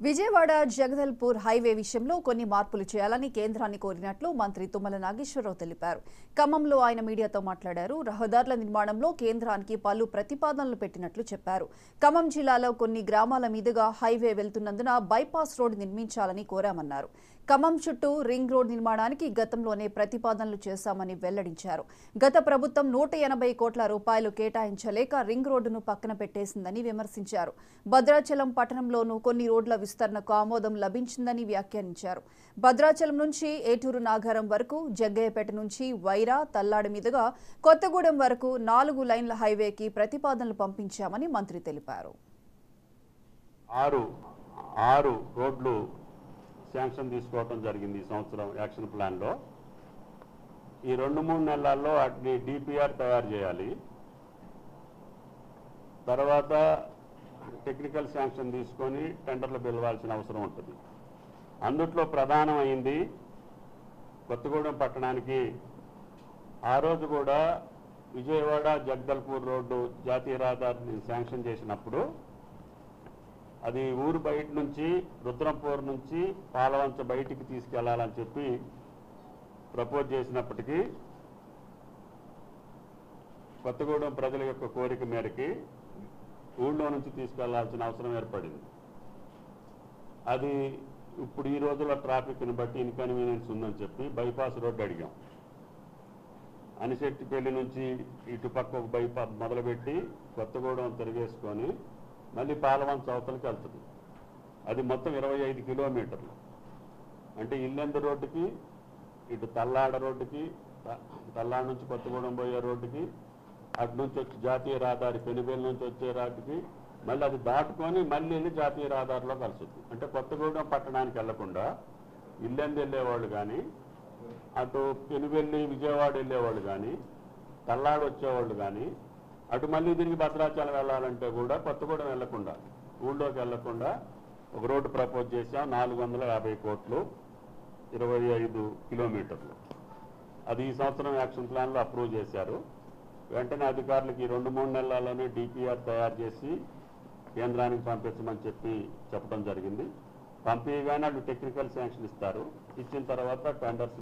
Vijayawada Jagdalpur highway విషయంలో కొన్ని మార్పులు చేయాలని కేంద్రాన్ని కోరినట్లు మంత్రి తుమ్మల నాగేశ్వరరావు తెలిపారు. ఖమ్మంలో ఆయన మీడియాతో మాట్లాడారు. రహదారుల నిర్మాణంలో కేంద్రానికి పలు ప్రతిపాదనలు పెట్టినట్లు చెప్పారు. ఖమ్మం జిల్లాలో కొన్ని గ్రామాల మీదుగా హైవే వెళ్తున్నందున బైపాస్ రోడ్ నిర్మించాలని కోరామన్నారు. ఖమ్మం చుట్టూ రింగ్ రోడ్ నిర్మాణానికి గతంలోనే ప్రతిపాదనలు చేశామని వెల్లడించారు. గత ప్రభుత్వం 180 కోట్ల రూపాయలు కేటాయించలేక రింగ్ రోడ్డును పక్కన పెట్టేసిందని విమర్శించారు. భద్రాచలం పట్టణంలోనూ కొన్ని రోడ్ల విస్తరణకు ఆమోదం లభించిందని వ్యాఖ్యానించారు. భద్రాచలం నుంచి ఏటూరు నాగారం వరకు, జగ్గయ్యపేట నుంచి వైరా తల్లాడి మీదుగా కొత్తగూడెం వరకు 4 లైన్ల హైవేకి ప్రతిపాదనలు పంపించామని మంత్రి తెలిపారు. 6 రోడ్లు శాంక్షన్ తీసుకోవడం జరిగింది ఈ సంవత్సరం యాక్షన్ ప్లాన్లో. ఈ 2-3 నెలల్లో వాటిని డిపిఆర్ తయారు చేయాలి. తర్వాత టెక్నికల్ శాంక్షన్ తీసుకొని టెండర్లు పిలవాల్సిన అవసరం ఉంటుంది. అందుట్లో ప్రధానమైంది కొత్తగూడెం పట్టణానికి ఆ రోజు కూడా విజయవాడ జగదల్పూర్ రోడ్డు జాతీయ రహదారిని శాంక్షన్ చేసినప్పుడు అది ఊరు బయట నుంచి రుద్రంపూర్ నుంచి పాలవంచ బయటికి తీసుకెళ్లాలని చెప్పి ప్రపోజ్ చేసినప్పటికీ కొత్తగూడెం ప్రజల యొక్క కోరిక మేరకి ఊళ్ళో నుంచి తీసుకెళ్లాల్సిన అవసరం ఏర్పడింది. అది ఇప్పుడు ఈ రోజుల్లో ట్రాఫిక్ని బట్టి ఇన్కన్వీనియన్స్ ఉందని చెప్పి బైపాస్ రోడ్డు అడిగాం. అనిశెట్టిపల్లి నుంచి ఇటుపక్క ఒక బైపాస్ మొదలుపెట్టి కొత్తగూడెం తిరిగేసుకొని మళ్ళీ పాలవంచ అవతలకి వెళ్తుంది. అది మొత్తం 25 కిలోమీటర్లు. అంటే ఇల్లెందు రోడ్డుకి, ఇటు తల్లాడ రోడ్డుకి, తల్లాడ నుంచి కొత్తగూడెం పోయే రోడ్డుకి, అటు నుంచి వచ్చి జాతీయ రహదారి పెనుబేలు నుంచి వచ్చే రోడ్డుకి, మళ్ళీ అది దాటుకొని మళ్ళీ వెళ్ళి జాతీయ రహదారిలో కలుస్తుంది. అంటే కొత్తగూడెం పట్టణానికి వెళ్లకుండా ఇల్లెందు వెళ్ళేవాళ్ళు కానీ, అటు పెనుబెల్లి విజయవాడ వెళ్ళేవాళ్ళు కానీ, తల్లాడు వచ్చేవాళ్ళు కానీ, అటు మళ్ళీ తిరిగి భద్రాచలం వెళ్ళాలంటే కూడా కొత్తగూడెం వెళ్లకుండా, ఊళ్ళోకి వెళ్లకుండా ఒక రోడ్డు ప్రపోజ్ చేశాం. 450 కోట్లు, 25 కిలోమీటర్లు. అది ఈ సంవత్సరం యాక్షన్ ప్లాన్లో అప్రూవ్ చేశారు. వెంటనే అధికారులకి 2-3 నెలల్లోనే డిపిఆర్ తయారు చేసి కేంద్రానికి పంపించమని చెప్పడం జరిగింది. పంపించగానే వాళ్ళు టెక్నికల్ శాంక్షన్ ఇస్తారు. ఇచ్చిన తర్వాత టెండర్స్